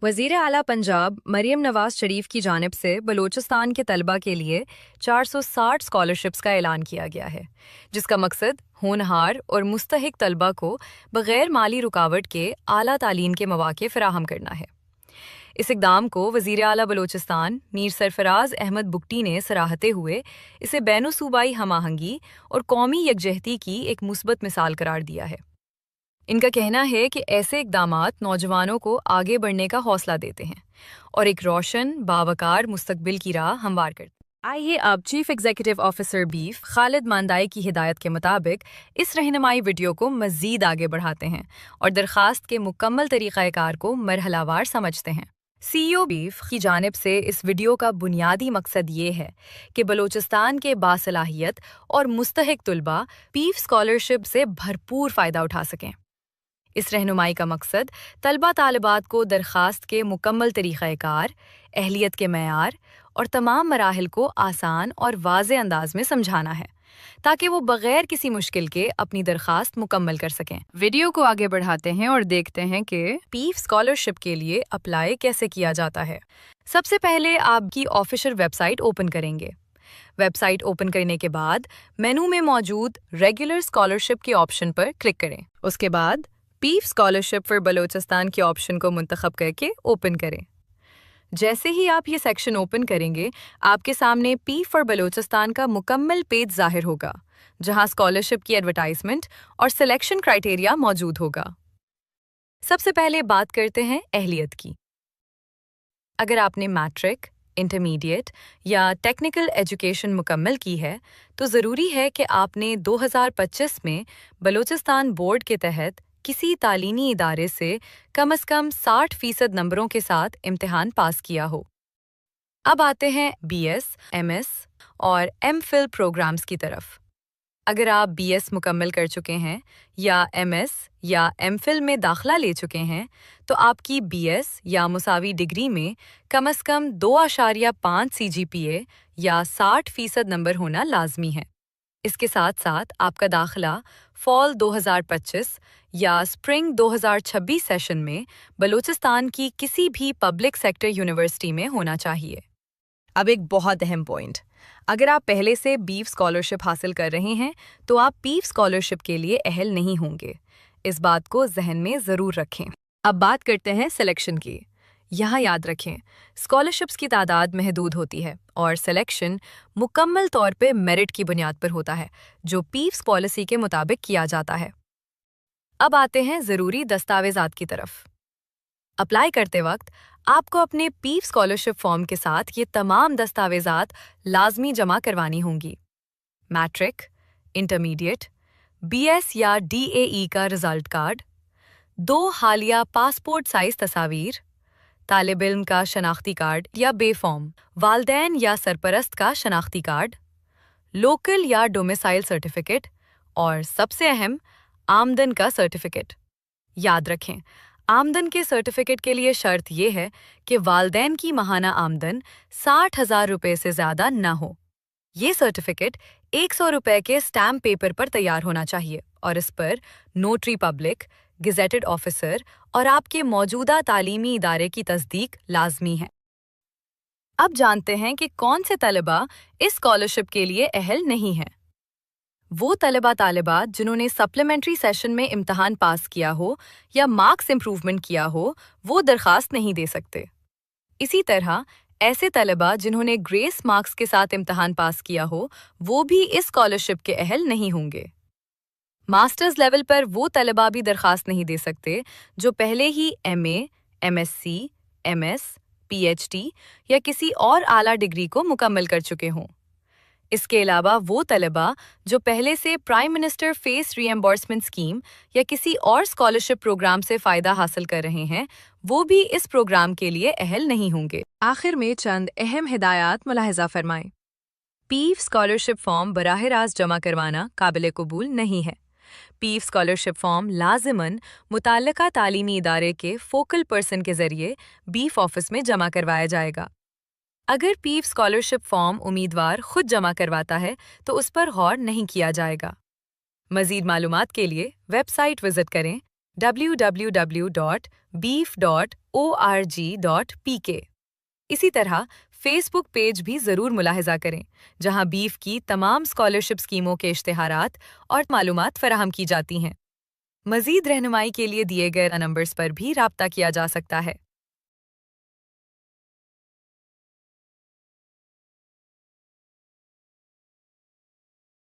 वज़ीर आला पंजाब मरियम नवाज शरीफ की जानिब से बलूचिस्तान के तलबा के लिए 460 स्कॉलरशिप्स का ऐलान किया गया है, जिसका मकसद होनहार और मुस्तहिक तलबा को बग़ैर माली रुकावट के आला तालीम के मौक़े फ़राहम करना है। इस इक़दाम को वज़ीर आला बलूचिस्तान मीर सरफराज अहमद बुगटी ने सराहते हुए इसे बैनुसूबाई हम-आहंगी और कौमी यकजहती की एक मुस्बत मिसाल करार दिया है। इनका कहना है कि ऐसे इक़दामात नौजवानों को आगे बढ़ने का हौसला देते हैं और एक रोशन बावकार मुस्तकबिल की राह हमवार करते हैं। आइए अब चीफ एग्जीक्यूटिव ऑफिसर बीफ खालिद मांदाई की हिदायत के मुताबिक इस रहनुमाई वीडियो को मज़ीद आगे बढ़ाते हैं और दरख्वास्त के मुकम्मल तरीक़ाकार को मरहलावार समझते हैं। CEO बीफ की जानिब से इस वीडियो का बुनियादी मकसद ये है कि बलूचिस्तान के बासलाहियत और मुस्तहिक तलबा बीफ स्कॉलरशिप से भरपूर फ़ायदा उठा सकें। इस रहनुमाई का मकसद तलबा तालिबात को दरख्वास्त के मुकम्मल तरीक़ाकार, अहलियत के मयार और तमाम मराहिल को आसान और वाज़े अंदाज में समझाना है, ताकि वो बग़ैर किसी मुश्किल के अपनी दरख्वास्त मुकम्मल कर सकें। वीडियो को आगे बढ़ाते हैं और देखते हैं कि बीफ स्कॉलरशिप के लिए अप्लाई कैसे किया जाता है। सबसे पहले आपकी ऑफिशियल वेबसाइट ओपन करेंगे। वेबसाइट ओपन करने के बाद मेनू में मौजूद रेगुलर स्कॉलरशिप के ऑप्शन पर क्लिक करें। उसके बाद बीफ स्कॉलरशिप फॉर बलूचिस्तान के ऑप्शन को मुंतखब करके ओपन करें। जैसे ही आप ये सेक्शन ओपन करेंगे, आपके सामने बीफ फॉर बलूचिस्तान का मुकम्मल पेज ज़ाहिर होगा, जहां स्कॉलरशिप की एडवर्टाइजमेंट और सिलेक्शन क्राइटेरिया मौजूद होगा। सबसे पहले बात करते हैं अहलियत की। अगर आपने मैट्रिक, इंटरमीडिएट या टेक्निकल एजुकेशन मुकम्मल की है, तो ज़रूरी है कि आपने 2025 में बलूचिस्तान बोर्ड के तहत किसी तालीमी इदारे से कम 60% नंबरों के साथ इम्तिहान पास किया हो। अब आते हैं BS, MS और MPhil प्रोग्राम्स की तरफ। अगर आप BS मुकम्मल कर चुके हैं या MS या MPhil में दाखिला ले चुके हैं, तो आपकी BS या मुसावी डिग्री में कम 2.5 CGPA या 60% नंबर होना लाजमी है। इसके साथ साथ आपका दाखिला फॉल 2025 या स्प्रिंग 2026 सेशन में बलूचिस्तान की किसी भी पब्लिक सेक्टर यूनिवर्सिटी में होना चाहिए। अब एक बहुत अहम पॉइंट, अगर आप पहले से बीफ स्कॉलरशिप हासिल कर रहे हैं तो आप बीफ स्कॉलरशिप के लिए अहल नहीं होंगे। इस बात को जहन में ज़रूर रखें। अब बात करते हैं सिलेक्शन की। यहाँ याद रखें, स्कॉलरशिप्स की तादाद महदूद होती है और सिलेक्शन मुकम्मल तौर पे मेरिट की बुनियाद पर होता है, जो पीव्स पॉलिसी के मुताबिक किया जाता है। अब आते हैं ज़रूरी दस्तावेज़ात की तरफ। अप्लाई करते वक्त आपको अपने पीव स्कॉलरशिप फॉर्म के साथ ये तमाम दस्तावेज़ात लाजमी जमा करवानी होंगी। मैट्रिक, इंटरमीडिएट, BS या DAE का रिज़ल्ट कार्ड, 2 हालिया पासपोर्ट साइज़ तस्वीर, तालिब इल्म का शनाख्ती कार्ड या बेफॉर्म, वालदैन या सरपरस्त का शनाख्ती कार्ड, लोकल या डोमिसाइल सर्टिफिकेट और सबसे अहम आमदन का सर्टिफिकेट। याद रखें, आमदन के सर्टिफिकेट के लिए शर्त यह है कि वालदैन की माहाना आमदन 60,000 रुपये से ज़्यादा न हो। ये सर्टिफिकेट 100 रुपये के स्टैम्प पेपर पर तैयार होना चाहिए और इस पर नोटरी पब्लिक, गेजेटेड ऑफिसर और आपके मौजूदा तालीमी इदारे की तस्दीक लाजमी है। अब जानते हैं कि कौन से तलबा इस स्कॉलरशिप के लिए अहल नहीं हैं। वो तलबा तालिबात जिन्होंने सप्लीमेंट्री सेशन में इम्तहान पास किया हो या मार्क्स इम्प्रूवमेंट किया हो, वो दरख्वास्त नहीं दे सकते। इसी तरह ऐसे तलबा जिन्होंने ग्रेस मार्क्स के साथ इम्तहान पास किया हो, वो भी इस स्कॉलरशिप के अहल नहीं होंगे। मास्टर्स लेवल पर वो तलबा भी दरख्वास्त नहीं दे सकते जो पहले ही MA, MSc, MS, PhD या किसी और आला डिग्री को मुकम्मल कर चुके हों। इसके अलावा वो तलबा जो पहले से prime minister face reimbursement scheme या किसी और स्कॉलरशिप प्रोग्राम से फ़ायदा हासिल कर रहे हैं, वो भी इस प्रोग्राम के लिए अहल नहीं होंगे। आखिर में चंद अहम हिदायत मुलाहिज़ा फरमाएं। पीव स्कॉलरशिप फॉर्म बराह रास्त जमा करवाना काबिल कबूल नहीं है। पीव स्कॉलरशिप फॉर्म लाजिमन मुताल्लिका तालीमी इदारे के फोकल पर्सन के ज़रिए बीफ ऑफिस में जमा करवाया जाएगा। अगर पीव स्कॉलरशिप फॉर्म उम्मीदवार खुद जमा करवाता है तो उस पर गौर नहीं किया जाएगा। मज़ीद मालूमात के लिए वेबसाइट विज़िट करें www.beef.gov.ae org.pk۔ اسی طرح فیس بک پیج بھی ضرور ملاحظہ کریں، جہاں بیف کی تمام اسکالرشپ اسکیموں کے اشتہارات اور معلومات فراہم کی جاتی ہیں۔ مزید رہنمائی کے لیے دیے گئے نمبرز پر بھی رابطہ کیا جا سکتا ہے۔